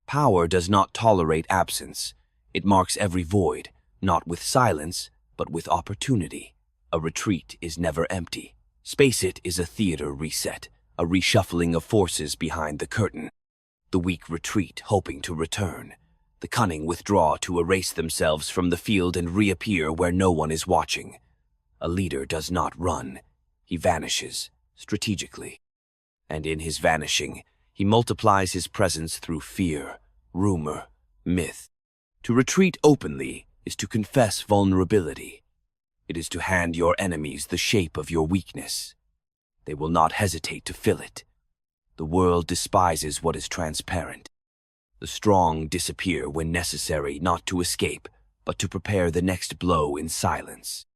Power does not tolerate absence. It marks every void, not with silence, but with opportunity. A retreat is never empty. Space it is a theater reset, a reshuffling of forces behind the curtain. The weak retreat, hoping to return. The cunning withdraw to erase themselves from the field and reappear where no one is watching. A leader does not run. He vanishes, strategically. And in his vanishing, he multiplies his presence through fear, rumor, myth. To retreat openly is to confess vulnerability. It is to hand your enemies the shape of your weakness. They will not hesitate to fill it. The world despises what is transparent. The strong disappear when necessary, not to escape, but to prepare the next blow in silence.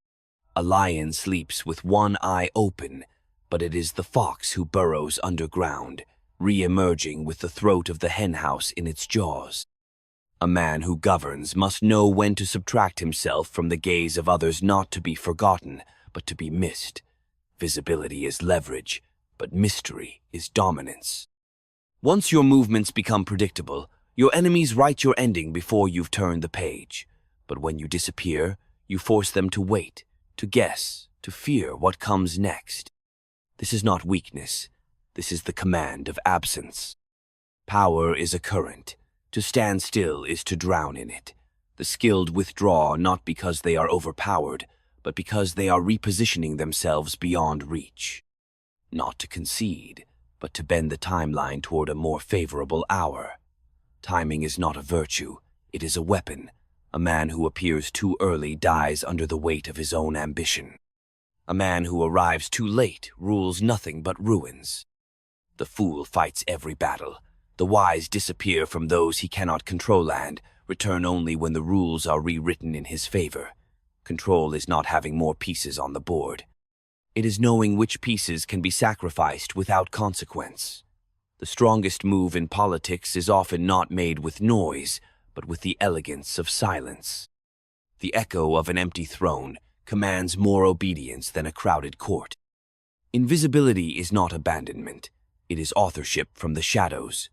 A lion sleeps with one eye open, but it is the fox who burrows underground, re-emerging with the throat of the henhouse in its jaws. A man who governs must know when to subtract himself from the gaze of others, not to be forgotten, but to be missed. Visibility is leverage, but mystery is dominance. Once your movements become predictable, your enemies write your ending before you've turned the page. But when you disappear, you force them to wait, to guess, to fear what comes next. This is not weakness. This is the command of absence. Power is a current. To stand still is to drown in it. The skilled withdraw not because they are overpowered, but because they are repositioning themselves beyond reach. Not to concede, but to bend the timeline toward a more favorable hour. Timing is not a virtue, it is a weapon. A man who appears too early dies under the weight of his own ambition. A man who arrives too late rules nothing but ruins. The fool fights every battle. The wise disappear from those he cannot control and return only when the rules are rewritten in his favor. Control is not having more pieces on the board. It is knowing which pieces can be sacrificed without consequence. The strongest move in politics is often not made with noise, but with the elegance of silence. The echo of an empty throne commands more obedience than a crowded court. Invisibility is not abandonment. It is authorship from the shadows.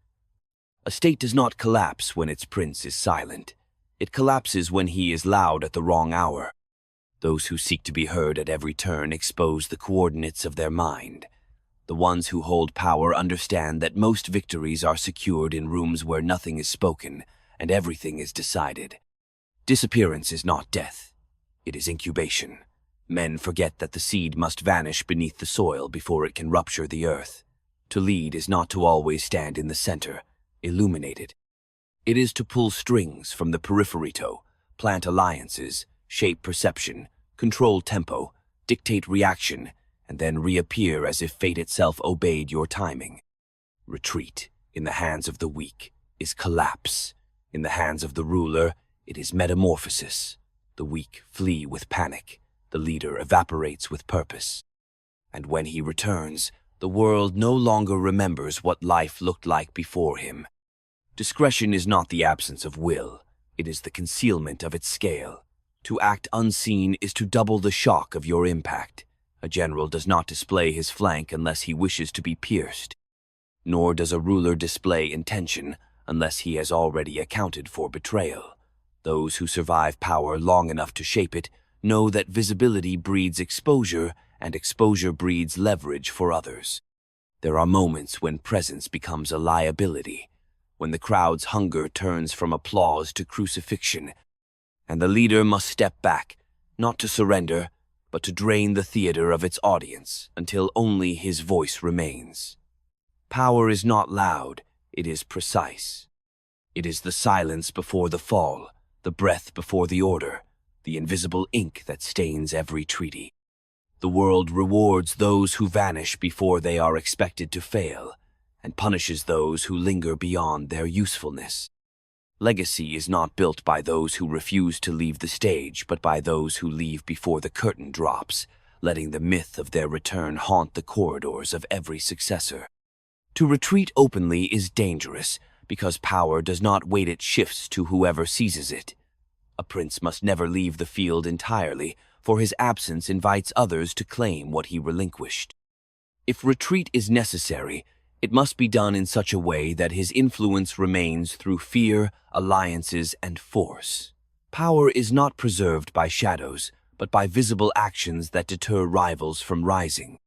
A state does not collapse when its prince is silent. It collapses when he is loud at the wrong hour. Those who seek to be heard at every turn expose the coordinates of their mind. The ones who hold power understand that most victories are secured in rooms where nothing is spoken and everything is decided. Disappearance is not death. It is incubation. Men forget that the seed must vanish beneath the soil before it can rupture the earth. To lead is not to always stand in the center, illuminated. It is to pull strings from the periphery to plant alliances, shape perception, control tempo, dictate reaction, and then reappear as if fate itself obeyed your timing. Retreat, in the hands of the weak, is collapse. In the hands of the ruler, it is metamorphosis. The weak flee with panic. The leader evaporates with purpose. And when he returns, the world no longer remembers what life looked like before him. Discretion is not the absence of will. It is the concealment of its scale. To act unseen is to double the shock of your impact. A general does not display his flank unless he wishes to be pierced. Nor does a ruler display intention unless he has already accounted for betrayal. Those who survive power long enough to shape it know that visibility breeds exposure, and exposure breeds leverage for others. There are moments when presence becomes a liability, when the crowd's hunger turns from applause to crucifixion, and the leader must step back, not to surrender, but to drain the theater of its audience until only his voice remains. Power is not loud, it is precise. It is the silence before the fall, the breath before the order, the invisible ink that stains every treaty. The world rewards those who vanish before they are expected to fail, and punishes those who linger beyond their usefulness. Legacy is not built by those who refuse to leave the stage, but by those who leave before the curtain drops, letting the myth of their return haunt the corridors of every successor. To retreat openly is dangerous, because power does not wait, it shifts to whoever seizes it. A prince must never leave the field entirely, for his absence invites others to claim what he relinquished. If retreat is necessary, It must be done in such a way that his influence remains through fear, alliances, and force. Power is not preserved by shadows, but by visible actions that deter rivals from rising.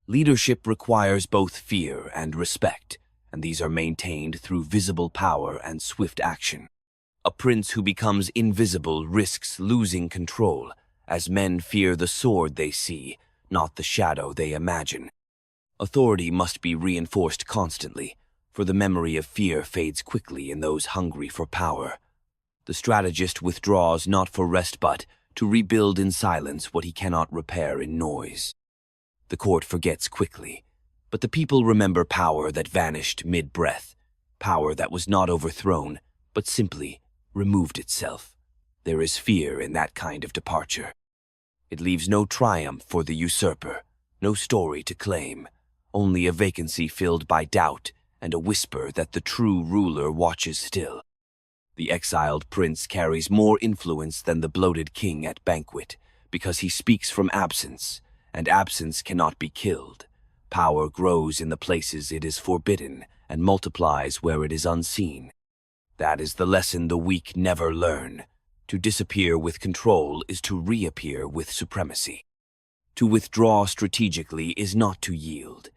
Leadership requires both fear and respect, and these are maintained through visible power and swift action. A prince who becomes invisible risks losing control, as men fear the sword they see, not the shadow they imagine. Authority must be reinforced constantly, for the memory of fear fades quickly in those hungry for power. The strategist withdraws not for rest but to rebuild in silence what he cannot repair in noise. The court forgets quickly, but the people remember power that vanished mid-breath, power that was not overthrown, but simply removed itself. There is fear in that kind of departure. It leaves no triumph for the usurper, no story to claim, only a vacancy filled by doubt and a whisper that the true ruler watches still. The exiled prince carries more influence than the bloated king at banquet, because he speaks from absence, and absence cannot be killed. Power grows in the places it is forbidden and multiplies where it is unseen. That is the lesson the weak never learn. To disappear with control is to reappear with supremacy. To withdraw strategically is not to yield.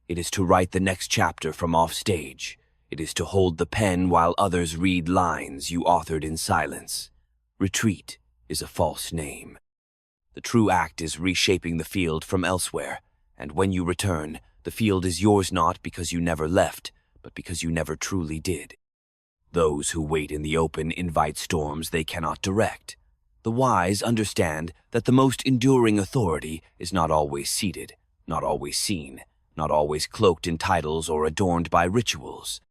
It is to write the next chapter from offstage. It is to hold the pen while others read lines you authored in silence. Retreat is a false name. The true act is reshaping the field from elsewhere, and when you return, the field is yours not because you never left, but because you never truly did. Those who wait in the open invite storms they cannot direct. The wise understand that the most enduring authority is not always seated, not always seen, not always cloaked in titles or adorned by rituals.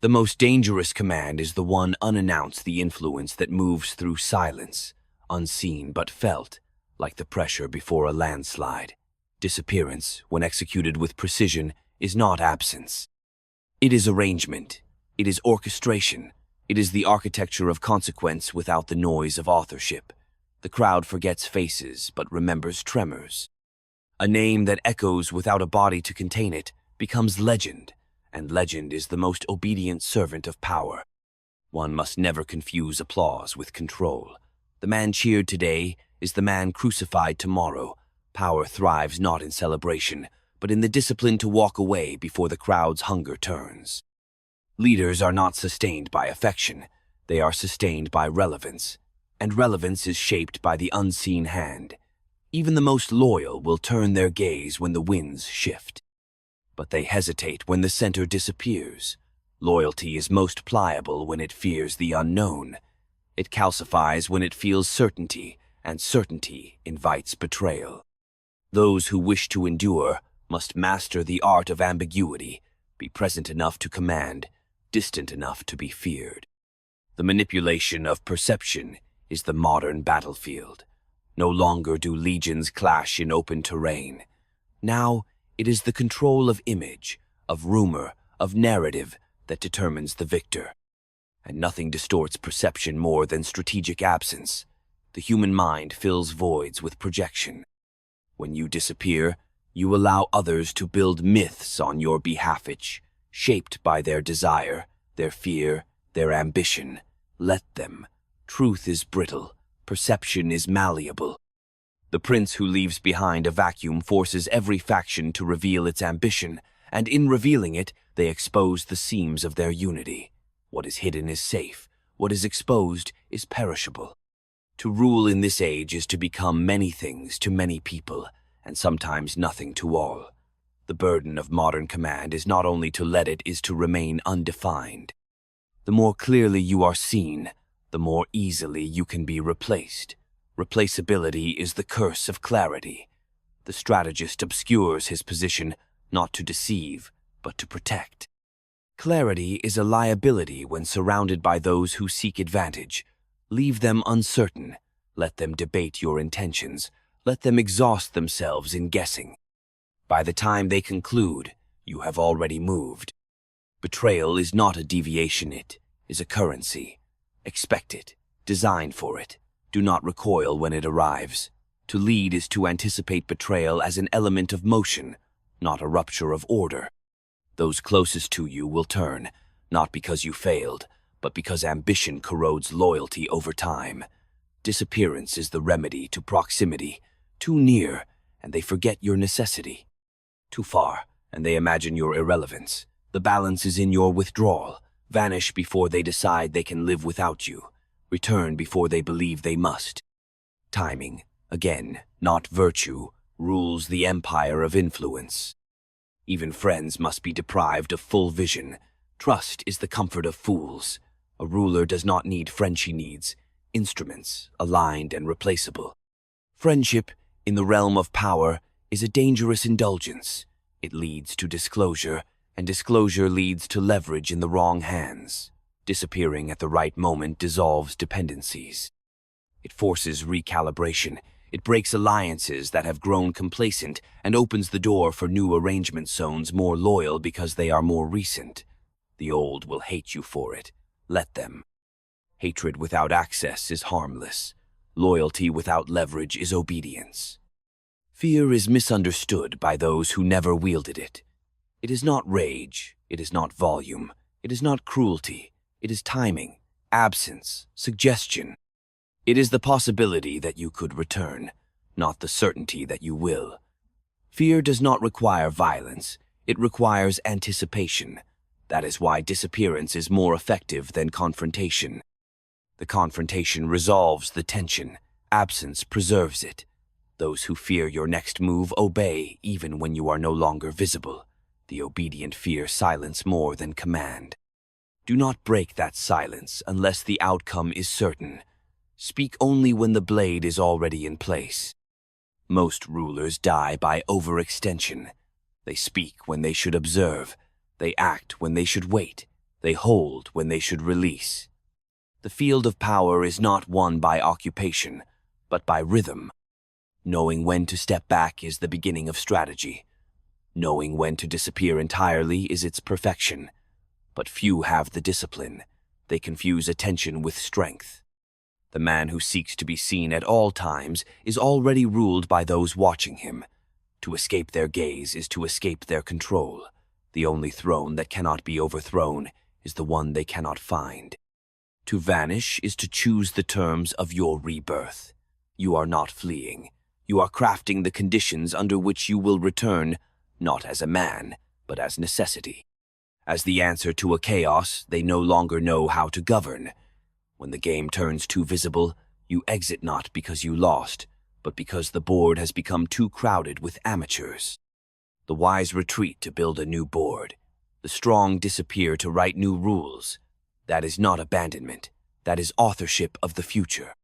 The most dangerous command is the one unannounced, the influence that moves through silence, unseen but felt, like the pressure before a landslide. Disappearance, when executed with precision, is not absence. It is arrangement. It is orchestration. It is the architecture of consequence without the noise of authorship. The crowd forgets faces but remembers tremors. A name that echoes without a body to contain it becomes legend, and legend is the most obedient servant of power. One must never confuse applause with control. The man cheered today is the man crucified tomorrow. Power thrives not in celebration, but in the discipline to walk away before the crowd's hunger turns. Leaders are not sustained by affection. They are sustained by relevance, and relevance is shaped by the unseen hand. Even the most loyal will turn their gaze when the winds shift. But they hesitate when the center disappears. Loyalty is most pliable when it fears the unknown. It calcifies when it feels certainty, and certainty invites betrayal. Those who wish to endure must master the art of ambiguity, be present enough to command, distant enough to be feared. The manipulation of perception is the modern battlefield. No longer do legions clash in open terrain. Now it is the control of image, of rumor, of narrative that determines the victor. And nothing distorts perception more than strategic absence. The human mind fills voids with projection. When you disappear, you allow others to build myths on your behalf, shaped by their desire, their fear, their ambition. Let them. Truth is brittle. Perception is malleable. The prince who leaves behind a vacuum forces every faction to reveal its ambition, and in revealing it, they expose the seams of their unity. What is hidden is safe. What is exposed is perishable. To rule in this age is to become many things to many people, and sometimes nothing to all. The burden of modern command is not only to let it is to remain undefined. The more clearly you are seen, the more easily you can be replaced. Replaceability is the curse of clarity. The strategist obscures his position not to deceive, but to protect. Clarity is a liability when surrounded by those who seek advantage. Leave them uncertain. Let them debate your intentions. Let them exhaust themselves in guessing. By the time they conclude, you have already moved. Betrayal is not a deviation, it is a currency. Expect it. Design for it. Do not recoil when it arrives. To lead is to anticipate betrayal as an element of motion, not a rupture of order. Those closest to you will turn, not because you failed, but because ambition corrodes loyalty over time. Disappearance is the remedy to proximity. Too near, and they forget your necessity. Too far, and they imagine your irrelevance. The balance is in your withdrawal. Vanish before they decide they can live without you. Return before they believe they must. Timing, again, not virtue, rules the empire of influence. Even friends must be deprived of full vision. Trust is the comfort of fools. A ruler does not need friends, she needs instruments, aligned and replaceable. Friendship, in the realm of power, is a dangerous indulgence. It leads to disclosure, and disclosure leads to leverage in the wrong hands. Disappearing at the right moment dissolves dependencies. It forces recalibration. It breaks alliances that have grown complacent and opens the door for new arrangement zones more loyal because they are more recent. The old will hate you for it. Let them. Hatred without access is harmless. Loyalty without leverage is obedience. Fear is misunderstood by those who never wielded it. It is not rage. It is not volume. It is not cruelty. It is timing, absence, suggestion. It is the possibility that you could return, not the certainty that you will. Fear does not require violence. It requires anticipation. That is why disappearance is more effective than confrontation. The confrontation resolves the tension. Absence preserves it. Those who fear your next move obey even when you are no longer visible. The obedient fear silence more than command. Do not break that silence unless the outcome is certain. Speak only when the blade is already in place. Most rulers die by overextension. They speak when they should observe. They act when they should wait. They hold when they should release. The field of power is not won by occupation, but by rhythm. Knowing when to step back is the beginning of strategy. Knowing when to disappear entirely is its perfection. But few have the discipline. They confuse attention with strength. The man who seeks to be seen at all times is already ruled by those watching him. To escape their gaze is to escape their control. The only throne that cannot be overthrown is the one they cannot find. To vanish is to choose the terms of your rebirth. You are not fleeing. You are crafting the conditions under which you will return, not as a man, but as necessity. As the answer to a chaos they no longer know how to govern. When the game turns too visible, you exit not because you lost, but because the board has become too crowded with amateurs. The wise retreat to build a new board. The strong disappear to write new rules. That is not abandonment. That is authorship of the future.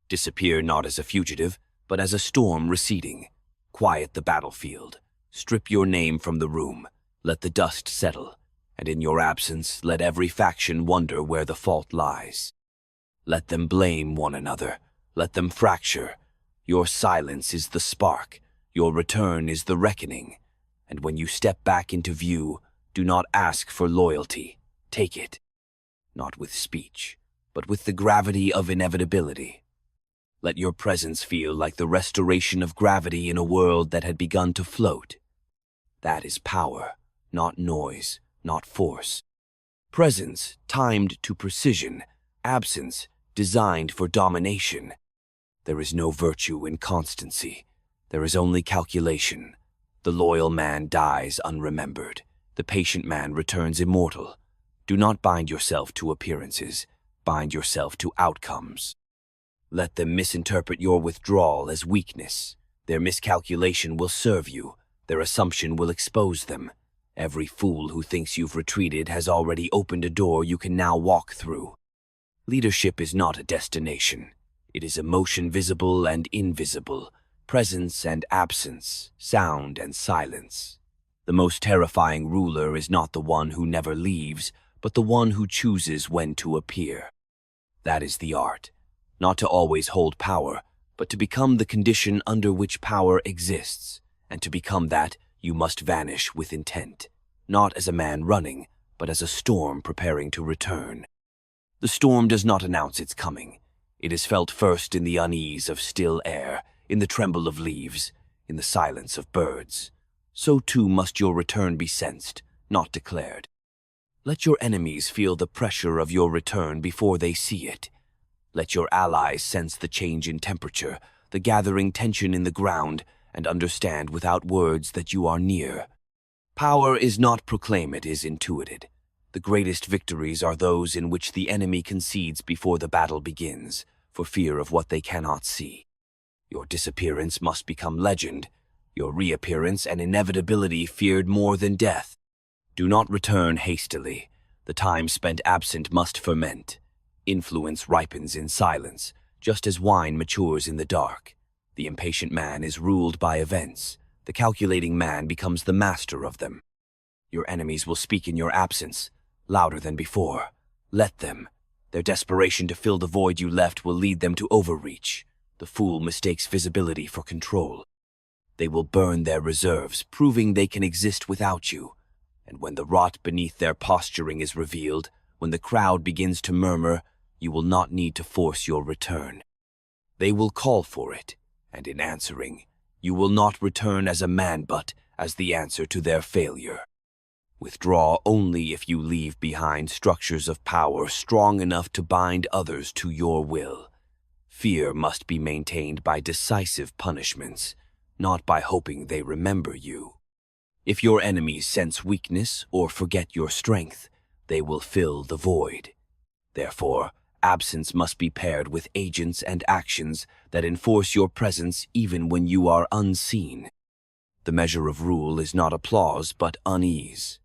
Disappear not as a fugitive, but as a storm receding. Quiet the battlefield. Strip your name from the room. Let the dust settle. And in your absence, let every faction wonder where the fault lies. Let them blame one another. Let them fracture. Your silence is the spark. Your return is the reckoning. And when you step back into view, do not ask for loyalty. Take it. Not with speech, but with the gravity of inevitability. Let your presence feel like the restoration of gravity in a world that had begun to float. That is power, not noise, not force. Presence timed to precision, absence designed for domination. There is no virtue in constancy. There is only calculation. The loyal man dies unremembered. The patient man returns immortal. Do not bind yourself to appearances. Bind yourself to outcomes. Let them misinterpret your withdrawal as weakness. Their miscalculation will serve you. Their assumption will expose them. Every fool who thinks you've retreated has already opened a door you can now walk through. Leadership is not a destination. It is emotion visible and invisible, presence and absence, sound and silence. The most terrifying ruler is not the one who never leaves, but the one who chooses when to appear. That is the art. Not to always hold power, but to become the condition under which power exists. And to become that, you must vanish with intent. Not as a man running, but as a storm preparing to return. The storm does not announce its coming. It is felt first in the unease of still air, in the tremble of leaves, in the silence of birds. So too must your return be sensed, not declared. Let your enemies feel the pressure of your return before they see it. Let your allies sense the change in temperature, the gathering tension in the ground, and understand without words that you are near. Power is not proclaimed, it is intuited. The greatest victories are those in which the enemy concedes before the battle begins, for fear of what they cannot see. Your disappearance must become legend, your reappearance an inevitability feared more than death. Do not return hastily. The time spent absent must ferment. Influence ripens in silence, just as wine matures in the dark. The impatient man is ruled by events. The calculating man becomes the master of them. Your enemies will speak in your absence, louder than before. Let them. Their desperation to fill the void you left will lead them to overreach. The fool mistakes visibility for control. They will burn their reserves, proving they can exist without you. And when the rot beneath their posturing is revealed, when the crowd begins to murmur, you will not need to force your return. They will call for it, and in answering, you will not return as a man but as the answer to their failure. Withdraw only if you leave behind structures of power strong enough to bind others to your will. Fear must be maintained by decisive punishments, not by hoping they remember you. If your enemies sense weakness or forget your strength, they will fill the void. Therefore, absence must be paired with agents and actions that enforce your presence even when you are unseen. The measure of rule is not applause but unease.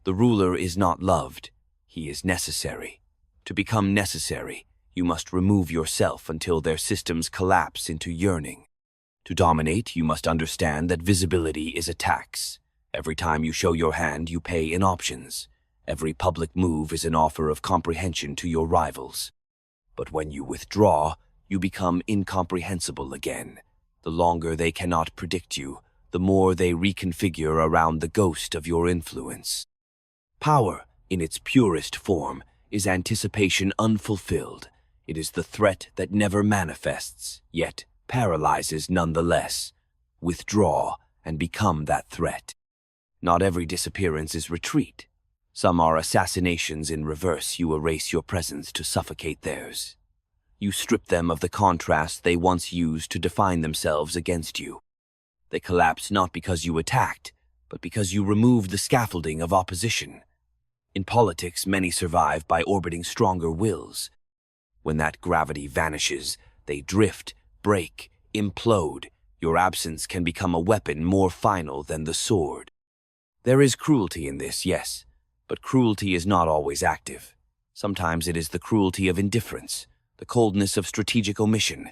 The ruler is not loved, he is necessary. To become necessary, you must remove yourself until their systems collapse into yearning. To dominate, you must understand that visibility is a tax. Every time you show your hand, you pay in options. Every public move is an offer of comprehension to your rivals. But when you withdraw, you become incomprehensible again. The longer they cannot predict you, the more they reconfigure around the ghost of your influence. Power, in its purest form, is anticipation unfulfilled. It is the threat that never manifests, yet paralyzes nonetheless. Withdraw and become that threat. Not every disappearance is retreat. Some are assassinations in reverse. You erase your presence to suffocate theirs. You strip them of the contrast they once used to define themselves against you. They collapse not because you attacked, but because you removed the scaffolding of opposition. In politics, many survive by orbiting stronger wills. When that gravity vanishes, they drift, break, implode. Your absence can become a weapon more final than the sword. There is cruelty in this, yes, but cruelty is not always active. Sometimes it is the cruelty of indifference, the coldness of strategic omission.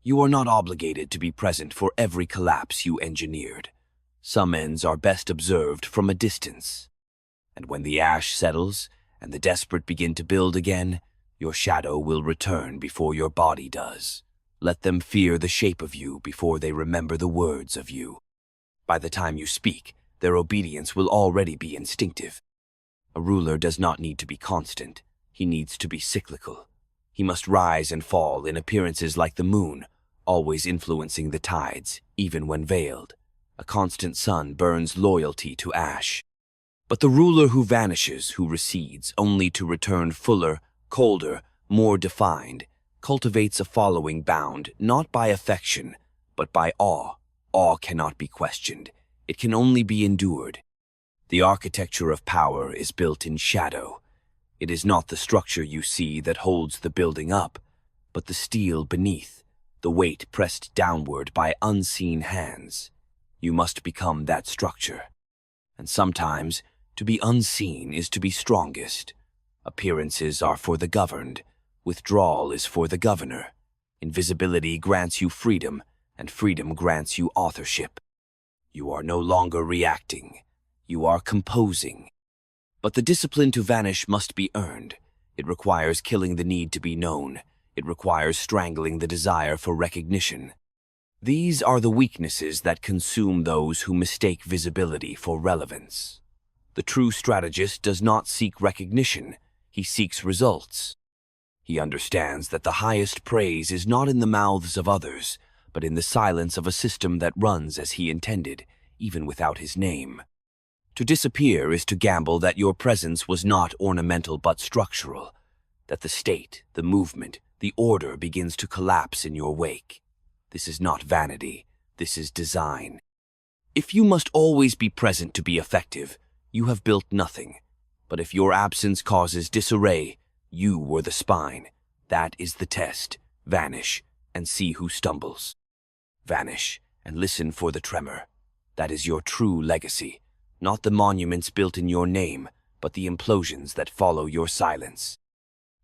You are not obligated to be present for every collapse you engineered. Some ends are best observed from a distance. And when the ash settles and the desperate begin to build again, your shadow will return before your body does. Let them fear the shape of you before they remember the words of you. By the time you speak, their obedience will already be instinctive. A ruler does not need to be constant. He needs to be cyclical. He must rise and fall in appearances like the moon, always influencing the tides, even when veiled. A constant sun burns loyalty to ash. But the ruler who vanishes, who recedes, only to return fuller, colder, more defined, cultivates a following bound, not by affection, but by awe. Awe cannot be questioned. It can only be endured. The architecture of power is built in shadow. It is not the structure you see that holds the building up, but the steel beneath, the weight pressed downward by unseen hands. You must become that structure. And sometimes, to be unseen is to be strongest. Appearances are for the governed. Withdrawal is for the governor. Invisibility grants you freedom, and freedom grants you authorship. You are no longer reacting. You are composing. But the discipline to vanish must be earned. It requires killing the need to be known. It requires strangling the desire for recognition. These are the weaknesses that consume those who mistake visibility for relevance. The true strategist does not seek recognition. He seeks results. He understands that the highest praise is not in the mouths of others, but in the silence of a system that runs as he intended, even without his name. To disappear is to gamble that your presence was not ornamental but structural, that the state, the movement, the order begins to collapse in your wake. This is not vanity, this is design. If you must always be present to be effective, you have built nothing. But if your absence causes disarray, you were the spine. That is the test. Vanish, and see who stumbles. Vanish, and listen for the tremor. That is your true legacy, not the monuments built in your name, but the implosions that follow your silence.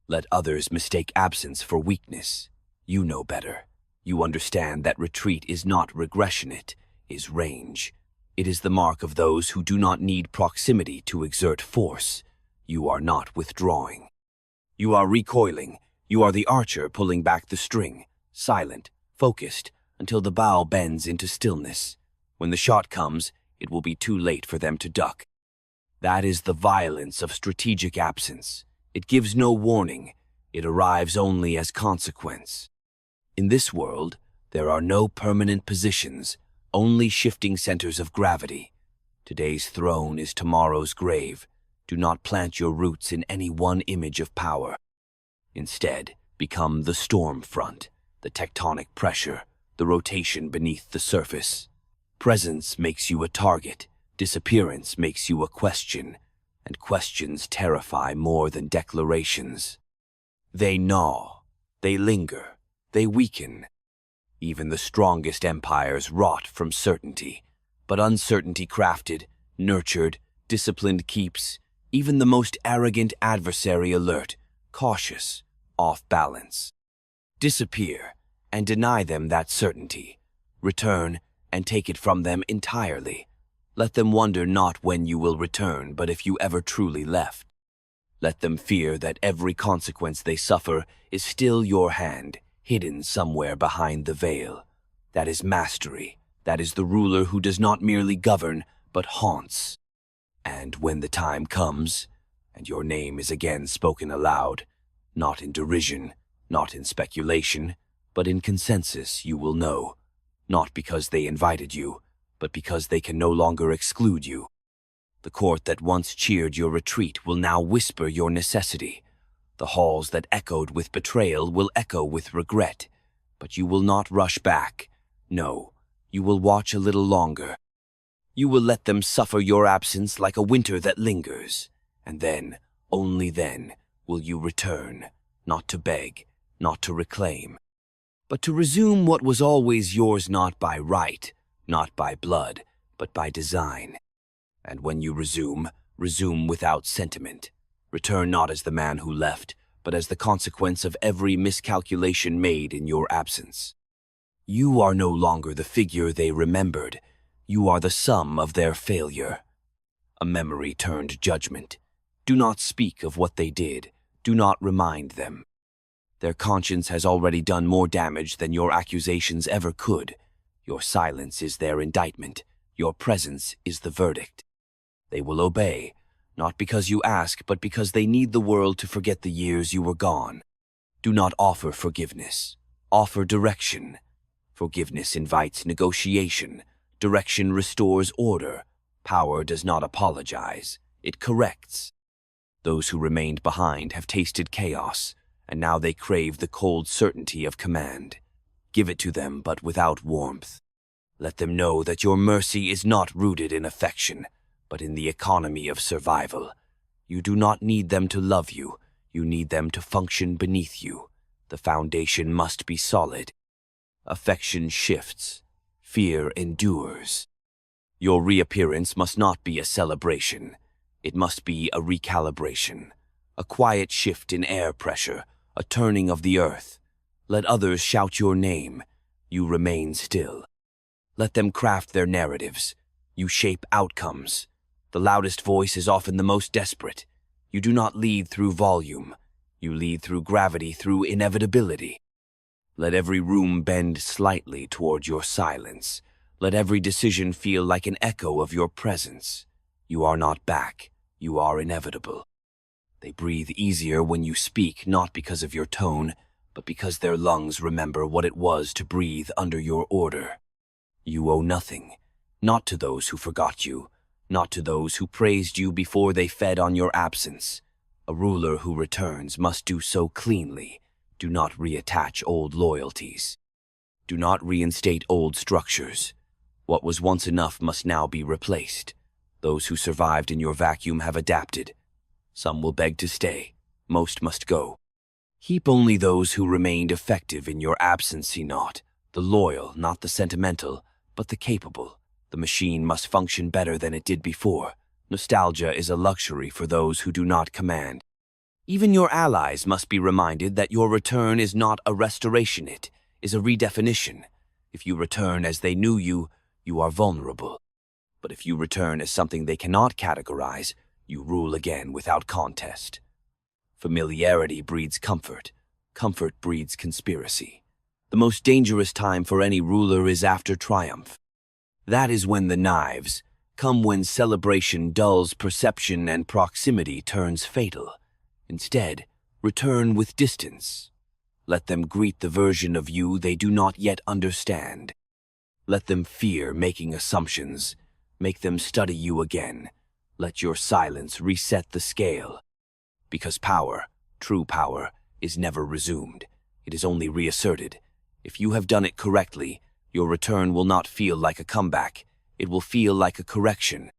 Let others mistake absence for weakness. You know better. You understand that retreat is not regression, it is range. It is the mark of those who do not need proximity to exert force. You are not withdrawing. You are recoiling. You are the archer pulling back the string, silent, focused, until the bow bends into stillness. When the shot comes, it will be too late for them to duck. That is the violence of strategic absence. It gives no warning. It arrives only as consequence. In this world, there are no permanent positions, only shifting centers of gravity. Today's throne is tomorrow's grave. Do not plant your roots in any one image of power. Instead, become the storm front, the tectonic pressure, the rotation beneath the surface. Presence makes you a target, disappearance makes you a question, and questions terrify more than declarations. They gnaw, they linger, they weaken. Even the strongest empires rot from certainty, but uncertainty crafted, nurtured, disciplined keeps even the most arrogant adversary alert, cautious, off balance. Disappear and deny them that certainty. Return and take it from them entirely. Let them wonder not when you will return, but if you ever truly left. Let them fear that every consequence they suffer is still your hand, hidden somewhere behind the veil. That is mastery. That is the ruler who does not merely govern, but haunts. And when the time comes, and your name is again spoken aloud, not in derision, not in speculation, but in consensus, you will know, not because they invited you, but because they can no longer exclude you. The court that once cheered your retreat will now whisper your necessity. The halls that echoed with betrayal will echo with regret, but you will not rush back. No, you will watch a little longer. You will let them suffer your absence like a winter that lingers, and then, only then, will you return, not to beg, not to reclaim, but to resume what was always yours not by right, not by blood, but by design. And when you resume, resume without sentiment. Return not as the man who left, but as the consequence of every miscalculation made in your absence. You are no longer the figure they remembered. You are the sum of their failure. A memory turned judgment. Do not speak of what they did. Do not remind them. Their conscience has already done more damage than your accusations ever could. Your silence is their indictment. Your presence is the verdict. They will obey, not because you ask, but because they need the world to forget the years you were gone. Do not offer forgiveness. Offer direction. Forgiveness invites negotiation. Direction restores order. Power does not apologize. It corrects. Those who remained behind have tasted chaos, and now they crave the cold certainty of command. Give it to them, but without warmth. Let them know that your mercy is not rooted in affection, but in the economy of survival. You do not need them to love you. You need them to function beneath you. The foundation must be solid. Affection shifts. Fear endures. Your reappearance must not be a celebration. It must be a recalibration, a quiet shift in air pressure, a turning of the earth. Let others shout your name. You remain still. Let them craft their narratives. You shape outcomes. The loudest voice is often the most desperate. You do not lead through volume. You lead through gravity, through inevitability. Let every room bend slightly toward your silence. Let every decision feel like an echo of your presence. You are not back. You are inevitable. They breathe easier when you speak, not because of your tone, but because their lungs remember what it was to breathe under your order. You owe nothing, not to those who forgot you, not to those who praised you before they fed on your absence. A ruler who returns must do so cleanly. Do not reattach old loyalties. Do not reinstate old structures. What was once enough must now be replaced. Those who survived in your vacuum have adapted. Some will beg to stay. Most must go. Keep only those who remained effective in your absence, not the loyal, not the sentimental, but the capable. The machine must function better than it did before. Nostalgia is a luxury for those who do not command. Even your allies must be reminded that your return is not a restoration, it is a redefinition. If you return as they knew you, you are vulnerable. But if you return as something they cannot categorize, you rule again without contest. Familiarity breeds comfort. Comfort breeds conspiracy. The most dangerous time for any ruler is after triumph. That is when the knives come, when celebration dulls perception and proximity turns fatal. Instead, return with distance. Let them greet the version of you they do not yet understand. Let them fear making assumptions. Make them study you again. Let your silence reset the scale. Because power, true power, is never resumed. It is only reasserted. If you have done it correctly, your return will not feel like a comeback. It will feel like a correction.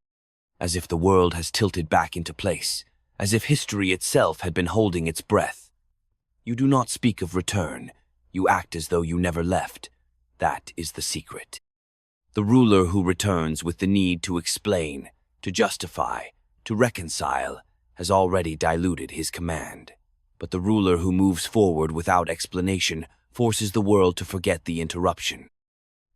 As if the world has tilted back into place. As if history itself had been holding its breath. You do not speak of return. You act as though you never left. That is the secret. The ruler who returns with the need to explain, to justify, to reconcile, has already diluted his command. But the ruler who moves forward without explanation forces the world to forget the interruption.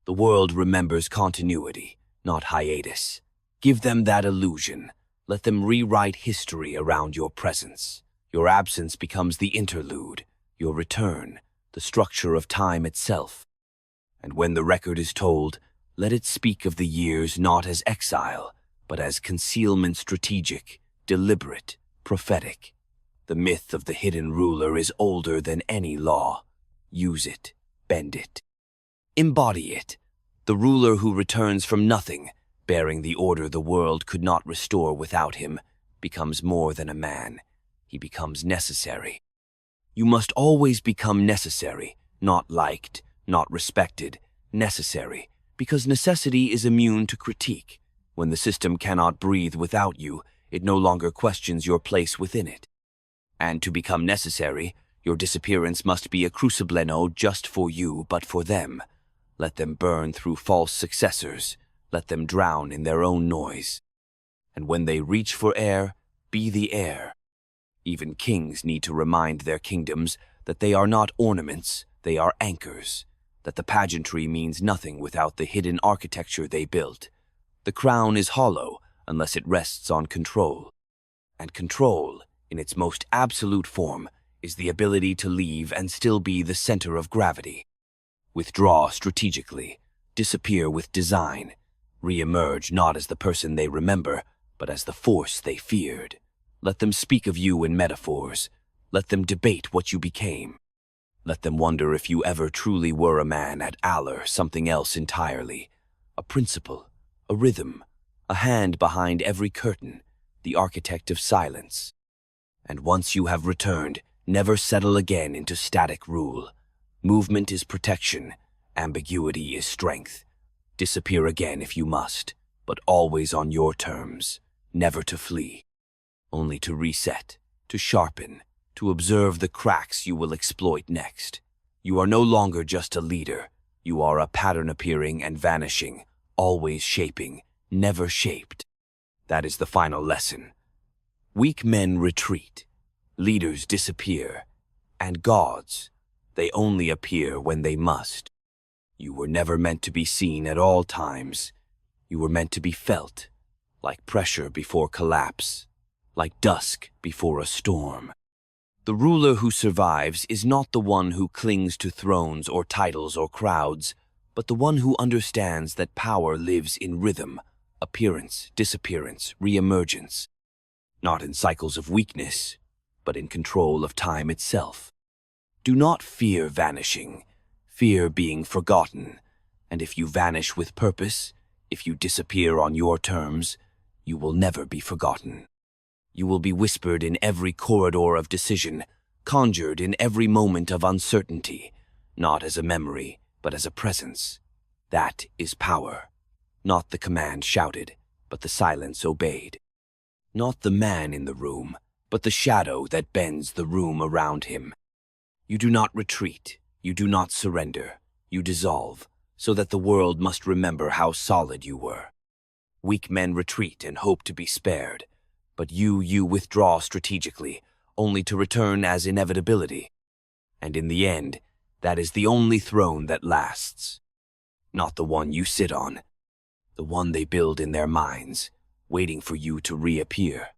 The world remembers continuity, not hiatus. Give them that illusion. Let them rewrite history around your presence. Your absence becomes the interlude, your return, the structure of time itself. And when the record is told, let it speak of the years not as exile, but as concealment, strategic, deliberate, prophetic. The myth of the hidden ruler is older than any law. Use it, bend it. Embody it. The ruler who returns from nothing, bearing the order the world could not restore without him, becomes more than a man. He becomes necessary. You must always become necessary, not liked, not respected, necessary, because necessity is immune to critique. When the system cannot breathe without you, it no longer questions your place within it. And to become necessary, your disappearance must be a crucible not just for you, but for them. Let them burn through false successors. Let them drown in their own noise. And when they reach for air, be the air. Even kings need to remind their kingdoms that they are not ornaments, they are anchors. That the pageantry means nothing without the hidden architecture they built. The crown is hollow unless it rests on control. And control, in its most absolute form, is the ability to leave and still be the center of gravity. Withdraw strategically, disappear with design, re-emerge not as the person they remember, but as the force they feared. Let them speak of you in metaphors. Let them debate what you became. Let them wonder if you ever truly were a man at Aller, something else entirely. A principle, a rhythm, a hand behind every curtain, the architect of silence. And once you have returned, never settle again into static rule. Movement is protection, ambiguity is strength. Disappear again if you must, but always on your terms, never to flee. Only to reset, to sharpen, to observe the cracks you will exploit next. You are no longer just a leader. You are a pattern appearing and vanishing, always shaping, never shaped. That is the final lesson. Weak men retreat, leaders disappear, and gods, they only appear when they must. You were never meant to be seen at all times. You were meant to be felt, like pressure before collapse, like dusk before a storm. The ruler who survives is not the one who clings to thrones or titles or crowds, but the one who understands that power lives in rhythm, appearance, disappearance, re-emergence. Not in cycles of weakness, but in control of time itself. Do not fear vanishing, fear being forgotten, and if you vanish with purpose, if you disappear on your terms, you will never be forgotten. You will be whispered in every corridor of decision, conjured in every moment of uncertainty, not as a memory, but as a presence. That is power. Not the command shouted, but the silence obeyed. Not the man in the room, but the shadow that bends the room around him. You do not retreat, you do not surrender, you dissolve, so that the world must remember how solid you were. Weak men retreat and hope to be spared, but you withdraw strategically, only to return as inevitability. And in the end, that is the only throne that lasts. Not the one you sit on, the one they build in their minds, waiting for you to reappear.